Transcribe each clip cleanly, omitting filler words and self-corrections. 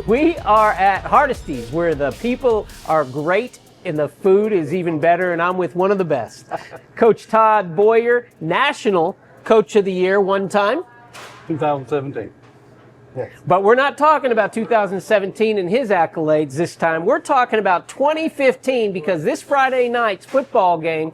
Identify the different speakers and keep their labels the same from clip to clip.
Speaker 1: We are at Hardesty's, where the people are great and the food is even better, and I'm with one of the best. Coach Todd Boyer, National Coach of the Year one time.
Speaker 2: 2017. Yes.
Speaker 1: But we're not talking about 2017 and his accolades this time. We're talking about 2015, because this Friday night's football game,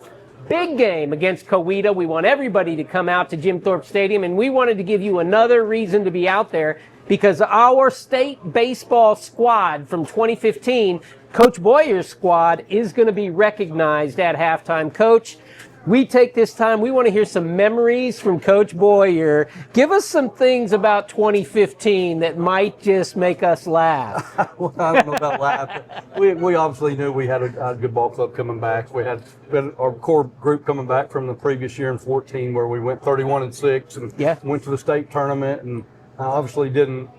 Speaker 1: big game against Coweta. We want everybody to come out to Jim Thorpe Stadium, and we wanted to give you another reason to be out there, because our state baseball squad from 2015, Coach Boyer's squad, is going to be recognized at halftime. Coach, we take this time, we want to hear some memories from Coach Boyer. Give us some things about 2015 that might just make us laugh.
Speaker 2: Well, I don't know about laugh. We obviously knew we had a good ball club coming back. We had our core group coming back from the previous year in 14, where we went 31-6 and went to the state tournament, and obviously didn't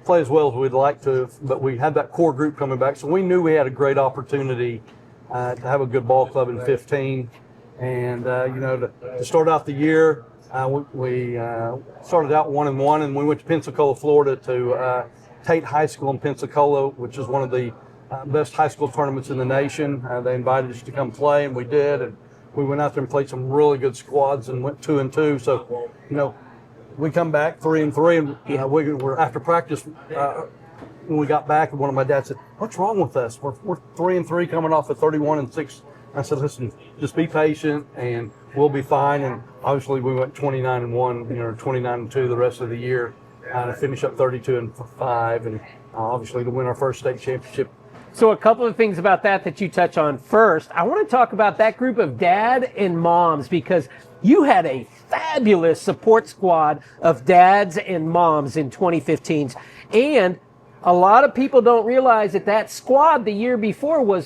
Speaker 2: play as well as we'd like to, but we had that core group coming back. So we knew we had a great opportunity to have a good ball club in 15. And, to start out the year, we started out 1-1, and we went to Pensacola, Florida, to Tate High School in Pensacola, which is one of the best high school tournaments in the nation. They invited us to come play, and we did. And we went out there and played some really good squads and went 2-2. So, we come back 3-3, and we were after practice. When we got back, and one of my dad said, "What's wrong with us? We're 3-3 coming off of 31-6." I said, "Listen, just be patient and we'll be fine." And obviously we went 29-1, 29-2 the rest of the year, to finish up 32-5, and obviously to win our first state championship.
Speaker 1: So a couple of things about that you touch on. First, I want to talk about that group of dad and moms, because you had a fabulous support squad of dads and moms in 2015. And a lot of people don't realize that squad the year before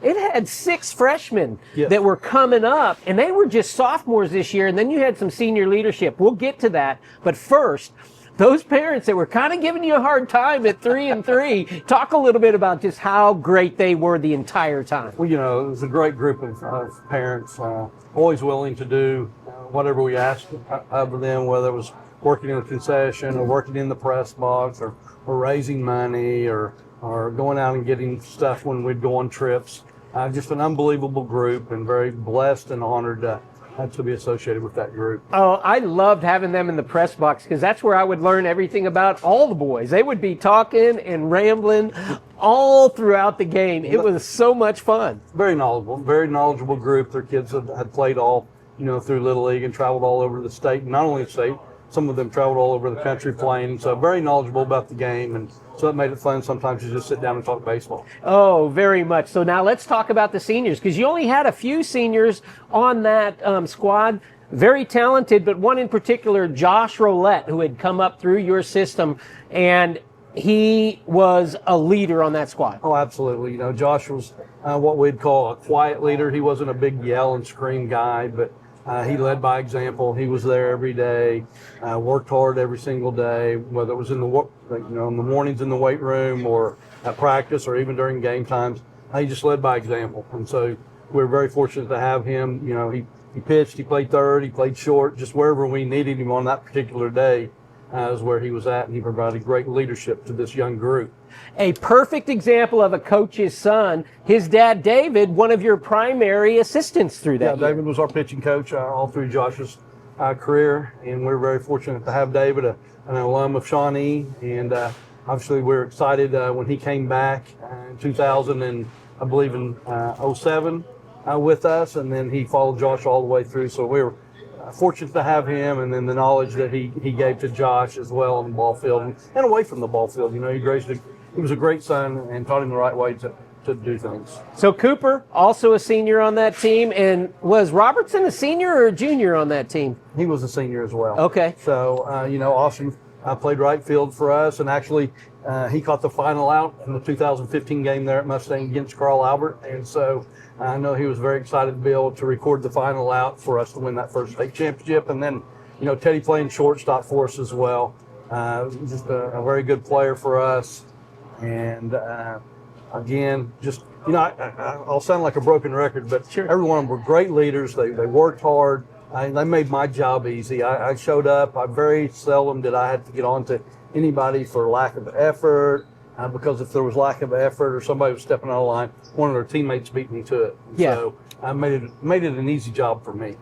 Speaker 1: it had 6 freshmen that were coming up, and they were just sophomores this year, and then you had some senior leadership. We'll get to that. But first, those parents that were kind of giving you a hard time at 3-3, talk a little bit about just how great they were the entire time.
Speaker 2: Well, it was a great group of parents, always willing to do whatever we asked of them, whether it was working in the concession or working in the press box or raising money or going out and getting stuff when we'd go on trips. Just an unbelievable group, and very blessed and honored to be associated with that group.
Speaker 1: Oh, I loved having them in the press box, because that's where I would learn everything about all the boys. They would be talking and rambling all throughout the game. It was so much fun.
Speaker 2: Very knowledgeable group. Their kids had played all, through Little League and traveled all over the state, and not only the state, some of them traveled all over the country playing. So very knowledgeable about the game, and so it made it fun sometimes to just sit down and talk baseball.
Speaker 1: Oh, very much. So now let's talk about the seniors, because you only had a few seniors on that squad. Very talented, but one in particular, Josh Roulette, who had come up through your system, and he was a leader on that squad.
Speaker 2: Oh, absolutely. Josh was what we'd call a quiet leader. He wasn't a big yell and scream guy, but he led by example. He was there every day, worked hard every single day, whether it was in the mornings in the weight room or at practice or even during game times. He just led by example. And so we were very fortunate to have him. He pitched, he played third, he played short, just wherever we needed him on that particular day is where he was at, and he provided great leadership to this young group.
Speaker 1: A perfect example of a coach's son. His dad, David, one of your primary assistants through that year.
Speaker 2: David was our pitching coach all through Josh's career, and we're very fortunate to have David, an alum of Shawnee, and obviously we're excited when he came back in 2000 and I believe in 07 with us, and then he followed Josh all the way through. So we were fortunate to have him, and then the knowledge that he gave to Josh as well on the ball field and away from the ball field. He was a great son and taught him the right way to do things.
Speaker 1: So Cooper, also a senior on that team, and was Robertson a senior or a junior on that team?
Speaker 2: He was a senior as well.
Speaker 1: Okay.
Speaker 2: So, Austin played right field for us, and actually he caught the final out in the 2015 game there at Mustang against Carl Albert, and so I know he was very excited to be able to record the final out for us to win that first state championship. And then, Teddy playing shortstop for us as well. Just a very good player for us. And again, just, I'll sound like a broken record, but
Speaker 1: sure,
Speaker 2: every one of them were great leaders. They worked hard. They made my job easy. I showed up. I very seldom did I have to get on to anybody for lack of effort. because if there was lack of effort or somebody was stepping out of line, one of their teammates beat me to it.
Speaker 1: Yeah.
Speaker 2: So I made it an easy job for me.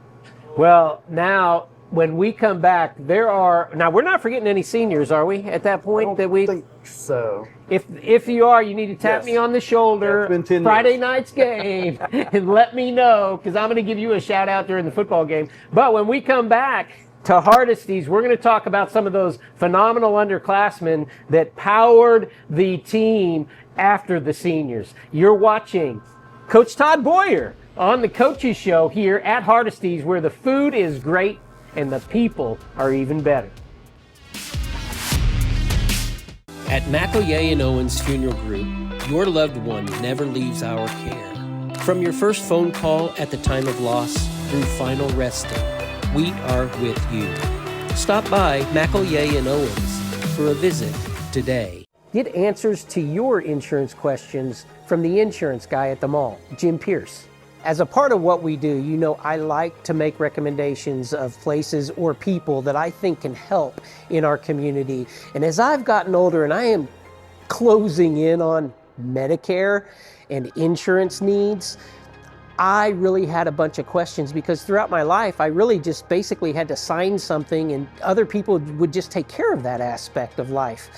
Speaker 1: Well, now when we come back, now we're not forgetting any seniors, are we? At that point,
Speaker 2: I don't think so.
Speaker 1: If you are, you need to tap me on the shoulder Friday night's game and let me know, because I'm going to give you a shout out during the football game. But when we come back to Hardesty's, we're going to talk about some of those phenomenal underclassmen that powered the team after the seniors. You're watching Coach Todd Boyer on the Coaches Show here at Hardesty's, where the food is great and the people are even better.
Speaker 3: At McElroy and Owens Funeral Group, your loved one never leaves our care. From your first phone call at the time of loss through final resting, we are with you. Stop by McElroy and Owens for a visit today.
Speaker 1: Get answers to your insurance questions from the insurance guy at the mall, Jim Pierce. As a part of what we do, you know I like to make recommendations of places or people that I think can help in our community. And as I've gotten older and I am closing in on Medicare and insurance needs, I really had a bunch of questions, because throughout my life, I really just basically had to sign something and other people would just take care of that aspect of life.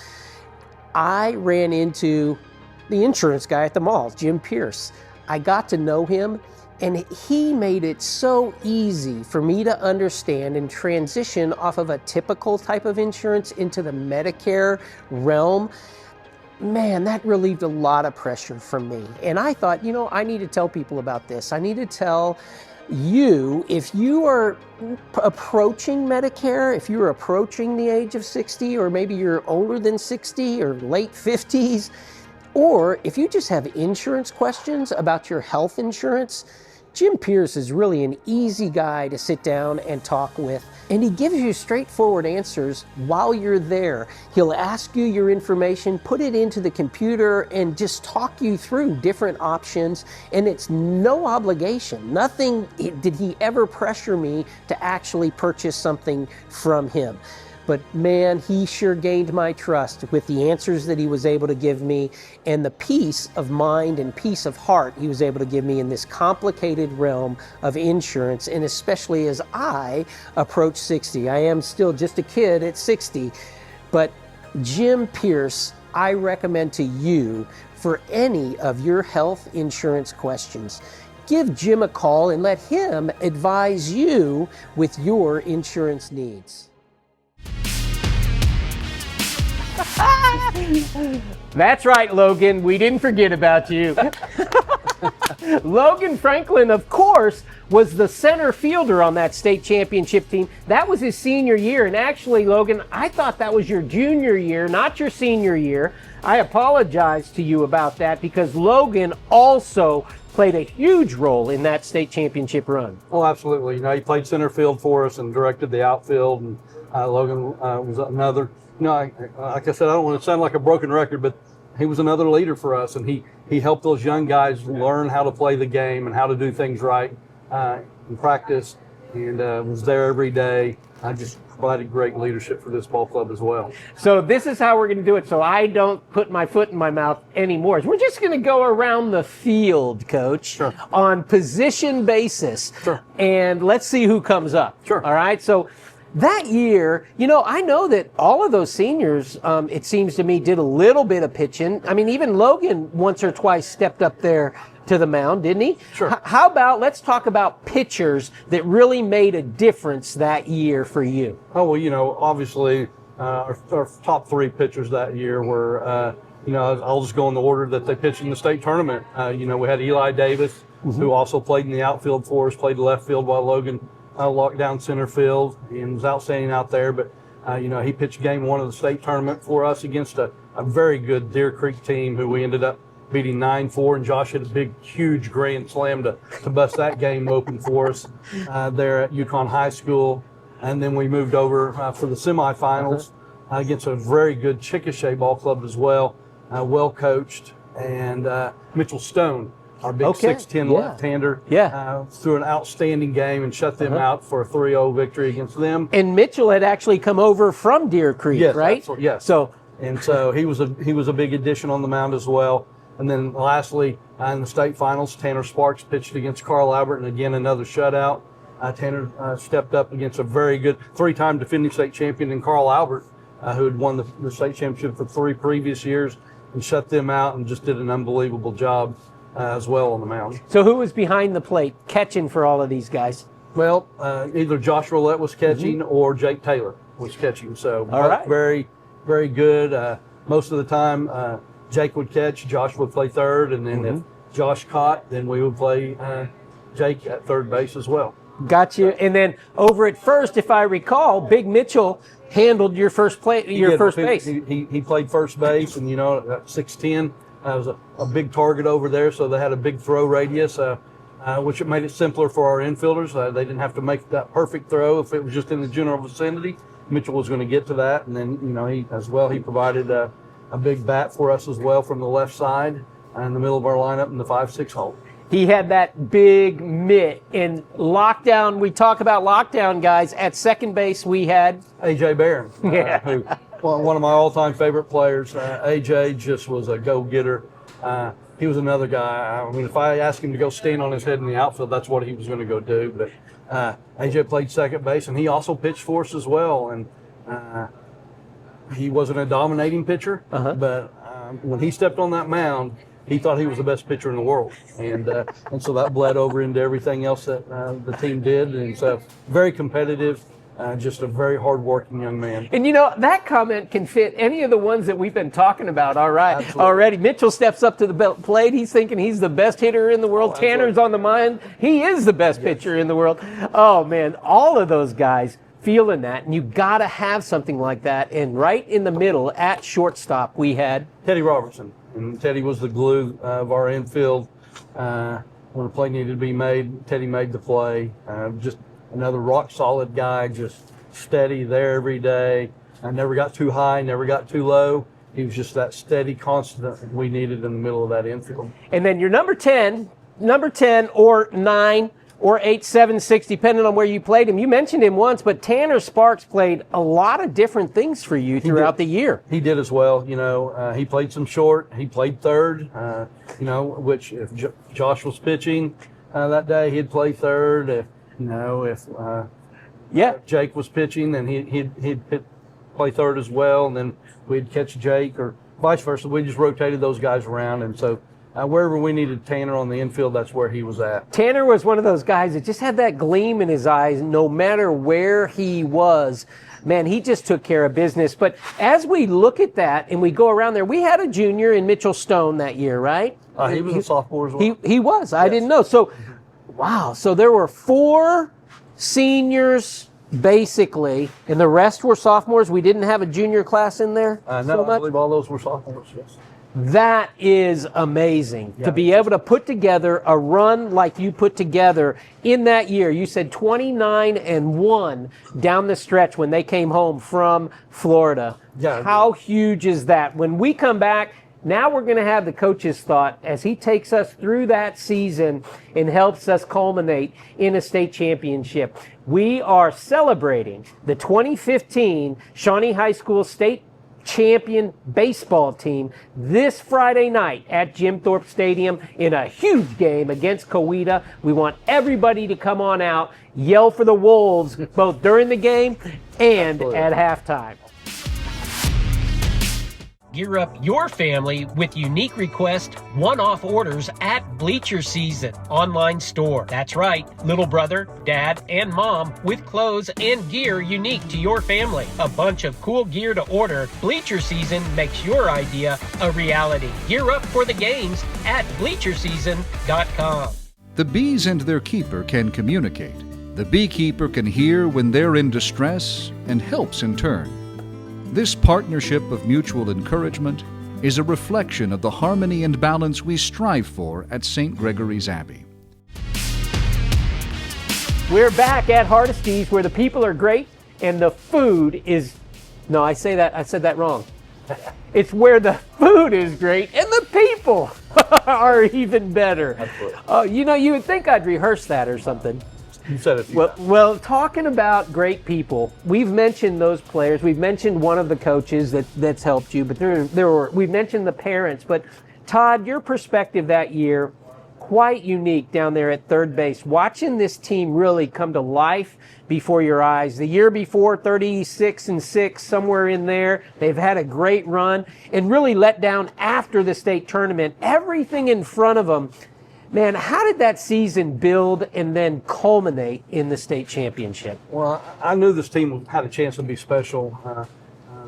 Speaker 1: I ran into the insurance guy at the mall, Jim Pierce. I got to know him, and he made it so easy for me to understand and transition off of a typical type of insurance into the Medicare realm. Man, that relieved a lot of pressure from me. And I thought, you know, I need to tell people about this. I need to tell you, if you are approaching Medicare, if you're approaching the age of 60, or maybe you're older than 60 or late 50s, or if you just have insurance questions about your health insurance, Jim Pierce is really an easy guy to sit down and talk with, and he gives you straightforward answers while you're there. He'll ask you your information, put it into the computer, and just talk you through different options, and it's no obligation. Nothing did he ever pressure me to actually purchase something from him. But man, he sure gained my trust with the answers that he was able to give me and the peace of mind and peace of heart he was able to give me in this complicated realm of insurance, and especially as I approach 60. I am still just a kid at 60, but Jim Pierce, I recommend to you for any of your health insurance questions. Give Jim a call and let him advise you with your insurance needs. That's right, Logan. We didn't forget about you. Logan Franklin, of course, was the center fielder on that state championship team. That was his senior year. And actually, Logan, I thought that was your junior year, not your senior year. I apologize to you about that, because Logan also played a huge role in that state championship run.
Speaker 2: Oh, absolutely. You know, he played center field for us and directed the outfield. And Logan was another. You know, like I said, I don't want to sound like a broken record, but he was another leader for us, and he helped those young guys learn how to play the game and how to do things right in practice, and was there every day. I just provided great leadership for this ball club as well.
Speaker 1: So this is how we're going to do it, so I don't put my foot in my mouth anymore. We're just going to go around the field, Coach,
Speaker 2: Sure.
Speaker 1: on position basis,
Speaker 2: Sure.
Speaker 1: and let's see who comes up.
Speaker 2: Sure.
Speaker 1: All right, so that year, you know, I know that all of those seniors, it seems to me, did a little bit of pitching. I mean, even Logan once or twice stepped up there to the mound, didn't he?
Speaker 2: Sure.
Speaker 1: How about, let's talk about pitchers that really made a difference that year for you.
Speaker 2: Oh, well, you know, obviously our top three pitchers that year were, you know, I'll just go in the order that they pitched in the state tournament. You know, we had Eli Davis, who also played in the outfield for us, played left field while Logan locked down center field, and was outstanding out there. But, you know, he pitched game one of the state tournament for us against a very good Deer Creek team who we ended up beating 9-4, and Josh hit a big, huge grand slam to bust that game open for us there at Yukon High School. And then we moved over for the semifinals against a very good Chickasha ball club as well, well coached, and Mitchell Stone, our big 6'10" left-hander, threw an outstanding game and shut them out for a 3-0 victory against them.
Speaker 1: And Mitchell had actually come over from Deer Creek,
Speaker 2: Yes,
Speaker 1: right?
Speaker 2: Absolutely, yes.
Speaker 1: So
Speaker 2: And so he was a big addition on the mound as well. And then lastly, in the state finals, Tanner Sparks pitched against Carl Albert, and again another shutout. Tanner stepped up against a very good 3-time defending state champion in Carl Albert, who had won the state championship for 3 previous years, and shut them out and just did an unbelievable job as well on the mound.
Speaker 1: So who was behind the plate catching for all of these guys?
Speaker 2: Well, either Josh Roulette was catching or Jake Taylor was catching. So very, very good. Most of the time, Jake would catch, Josh would play third, and then if Josh caught, then we would play Jake at third base as well.
Speaker 1: Got you. And then over at first, if I recall, Big Mitchell handled your first base.
Speaker 2: He played first base, and at 6'10", was a big target over there, so they had a big throw radius, which made it simpler for our infielders. They didn't have to make that perfect throw if it was just in the general vicinity. Mitchell was going to get to that, and then he provided a big bat for us as well from the left side in the middle of our lineup in the 5-6 hole.
Speaker 1: He had that big mitt in lockdown. We talk about lockdown guys. At second base, we had
Speaker 2: AJ Barron, who one of my all-time favorite players. AJ just was a go-getter. He was another guy. I mean, if I asked him to go stand on his head in the outfield, that's what he was going to go do. But AJ played second base, and he also pitched for us as well. And he wasn't a dominating pitcher, but when he stepped on that mound, he thought he was the best pitcher in the world, and so that bled over into everything else that the team did, and so very competitive, just a very hard-working young man.
Speaker 1: And that comment can fit any of the ones that we've been talking about.
Speaker 2: Absolutely.
Speaker 1: Already. Mitchell steps up to the plate. He's thinking he's the best hitter in the world. Tanner's on the mind. He is the best pitcher in the world. Oh man, all of those guys feeling that, and you got to have something like that. And right in the middle at shortstop, we had
Speaker 2: Teddy Robertson. And Teddy was the glue of our infield. When a play needed to be made, Teddy made the play. Just another rock-solid guy, just steady there every day. I never got too high, never got too low. He was just that steady constant we needed in the middle of that infield.
Speaker 1: And then your number 10 or 9 or 8, 7, 6, depending on where you played him. You mentioned him once, but Tanner Sparks played a lot of different things for you throughout the year.
Speaker 2: He did as well. He played some short. He played third, which if Josh was pitching that day, he'd play third. If Jake was pitching, then he'd play third as well, and then we'd catch Jake or vice versa. We just rotated those guys around, and so wherever we needed Tanner on the infield, that's where he was at.
Speaker 1: Tanner was one of those guys that just had that gleam in his eyes no matter where he was. Man, he just took care of business. But as we look at that and we go around there, we had a junior in Mitchell Stone that year, right?
Speaker 2: He was a sophomore as well.
Speaker 1: He was. I didn't know. So, wow. So there were 4 seniors basically, and the rest were sophomores. We didn't have a junior class in there.
Speaker 2: No, I believe all those were sophomores, yes.
Speaker 1: That is amazing to be able to put together a run like you put together in that year. You said 29-1 down the stretch when they came home from Florida.
Speaker 2: Yeah.
Speaker 1: How huge is that? When we come back, now we're going to have the coach's thought as he takes us through that season and helps us culminate in a state championship. We are celebrating the 2015 Shawnee High School State champion baseball team this Friday night at Jim Thorpe Stadium in a huge game against Coweta. We want everybody to come on out, yell for the Wolves both during the game and at halftime. Gear up your family with unique request one-off orders at Bleacher Season online store. That's right, little brother, dad, and mom with clothes and gear unique to your family. A bunch of cool gear to order. Bleacher Season makes your idea a reality. Gear up for the games at bleacherseason.com.
Speaker 4: The bees and their keeper can communicate. The beekeeper can hear when they're in distress and helps in turn. This partnership of mutual encouragement is a reflection of the harmony and balance we strive for at St. Gregory's Abbey.
Speaker 1: We're back at Hardesty's where the people are great and the food is... No, I said that wrong. It's where the food is great and the people are even better. You would think I'd rehearse that or something.
Speaker 2: You said it.
Speaker 1: Well, talking about great people, we've mentioned those players. We've mentioned one of the coaches that's helped you, but we've mentioned the parents. But Todd, your perspective that year, quite unique down there at third base, watching this team really come to life before your eyes. The year before, 36-6, somewhere in there. They've had a great run and really let down after the state tournament. Everything in front of them. Man, how did that season build and then culminate in the state championship?
Speaker 2: Well, I knew this team had a chance to be special.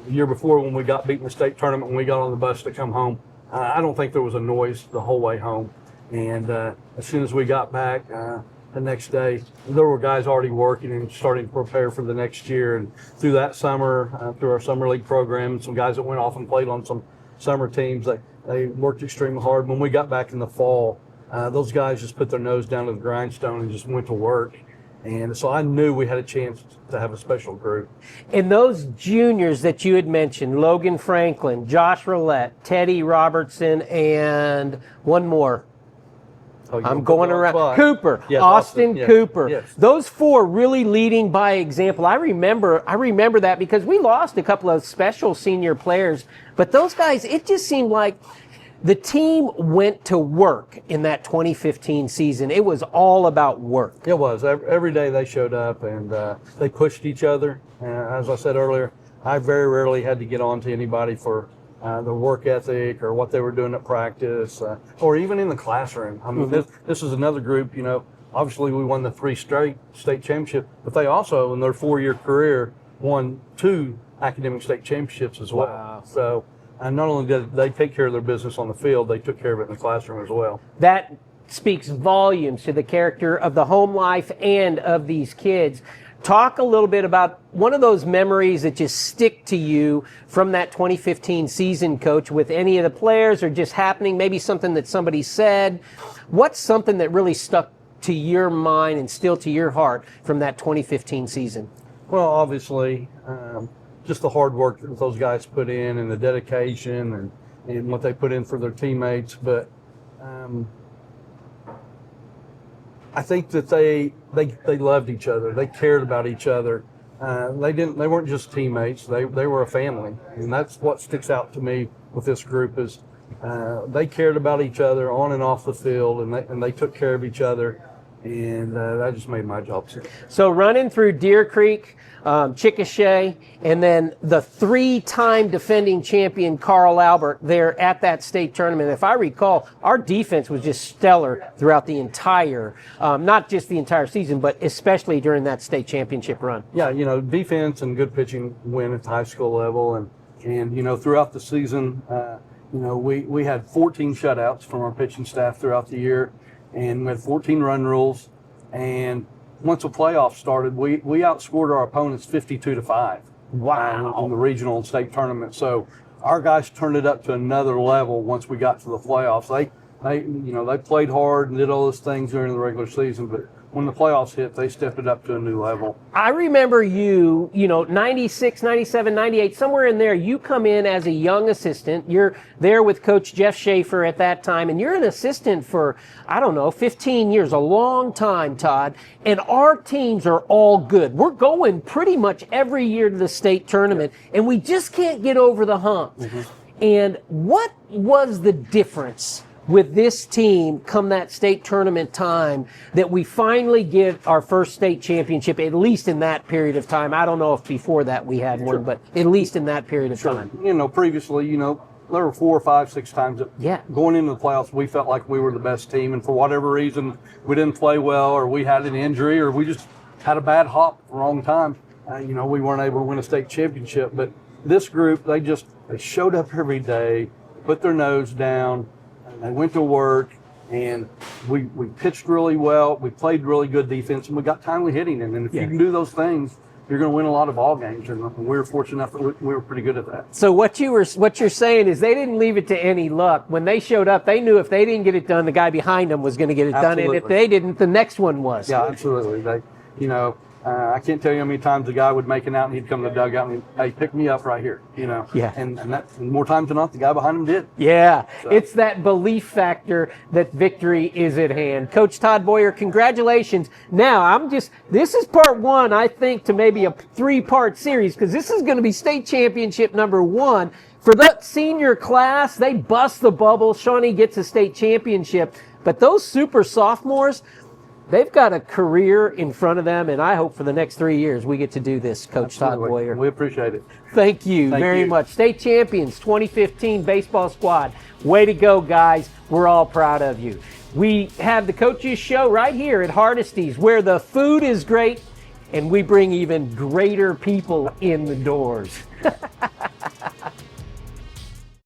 Speaker 2: The year before, when we got beat in the state tournament, when we got on the bus to come home, I don't think there was a noise the whole way home. And as soon as we got back the next day, there were guys already working and starting to prepare for the next year. And through that summer, through our summer league program, some guys that went off and played on some summer teams, they worked extremely hard. When we got back in the fall, those guys just put their nose down to the grindstone and just went to work. And so I knew we had a chance to have a special group.
Speaker 1: And those juniors that you had mentioned, Logan Franklin, Josh Roulette, Teddy Robertson, and one more. I'm going around. Cooper, yes, Austin yes, Cooper. Yes. Those four really leading by example. I remember that because we lost a couple of special senior players, but those guys, it just seemed like the team went to work in that 2015 season. It was all about work.
Speaker 2: It was. Every day they showed up and they pushed each other. As I said earlier, I very rarely had to get on to anybody for their work ethic or what they were doing at practice or even in the classroom. I mean, this is another group, you know, obviously we won the 3 straight state championship, but they also, in their 4-year career, won 2 academic state championships as well.
Speaker 1: Wow.
Speaker 2: So, and not only did they take care of their business on the field, they took care of it in the classroom as well.
Speaker 1: That speaks volumes to the character of the home life and of these kids. Talk a little bit about one of those memories that just stick to you from that 2015 season, Coach, with any of the players or just happening, maybe something that somebody said. What's something that really stuck to your mind and still to your heart from that 2015 season?
Speaker 2: Well, obviously, just the hard work that those guys put in and the dedication and what they put in for their teammates. But I think that they loved each other. They cared about each other. They weren't just teammates. They were a family, and that's what sticks out to me with this group is they cared about each other on and off the field, and they took care of each other, and that just made my job simple.
Speaker 1: So running through Deer Creek, Chickasha, and then the 3-time defending champion Carl Albert there at that state tournament. If I recall, our defense was just stellar throughout the entire, not just the entire season, but especially during that state championship run.
Speaker 2: Yeah, you know, defense and good pitching win at the high school level, and you know, throughout the season, you know, we had 14 shutouts from our pitching staff throughout the year, and we had 14 run rules, and once the playoffs started, we outscored our opponents 52-5.
Speaker 1: Wow!
Speaker 2: In the regional and state tournament. So our guys turned it up to another level once we got to the playoffs. They played hard and did all those things during the regular season, but when the playoffs hit, they stepped it up to a new level.
Speaker 1: I remember you know, 96, 97, 98, somewhere in there, you come in as a young assistant. You're there with Coach Jeff Schaefer at that time, and you're an assistant for, 15 years, a long time, Todd. And our teams are all good. We're going pretty much every year to the state tournament, and we just can't get over the hump. And what was the difference with this team come that state tournament time that we finally get our first state championship, at least in that period of time? I don't know if before that we had one, but at least in that period of time.
Speaker 2: You know, previously, you know, there were 4, 5, 6 times that going into the playoffs, we felt like we were the best team, and for whatever reason, we didn't play well, or we had an injury, or we just had a bad hop at the wrong time. You know, we weren't able to win a state championship. But this group, they showed up every day, put their nose down, they went to work, and we pitched really well. We played really good defense, and we got timely hitting. And if you can do those things, you're going to win a lot of ball games. And we were fortunate enough that we were pretty good at that.
Speaker 1: So what you're saying is they didn't leave it to any luck. When they showed up, they knew if they didn't get it done, the guy behind them was going to get it done. And if they didn't, the next one was.
Speaker 2: Yeah, absolutely. I can't tell you how many times the guy would make it out and he'd come to the dugout and he'd, hey, pick me up right here, you know.
Speaker 1: Yeah.
Speaker 2: And more times than not, the guy behind him did.
Speaker 1: Yeah, so it's that belief factor that victory is at hand. Coach Todd Boyer, congratulations. Now, this is part one, I think, to maybe a 3-part series, because this is going to be state championship number 1. For the senior class, they bust the bubble. Shawnee gets a state championship. But those super sophomores, they've got a career in front of them, and I hope for the next 3 years we get to do this, Coach
Speaker 2: Absolutely.
Speaker 1: Todd Boyer.
Speaker 2: We appreciate it.
Speaker 1: Thank you very much. State champions 2015 baseball squad. Way to go, guys. We're all proud of you. We have the Coaches Show right here at Hardesty's, where the food is great and we bring even greater people in the doors.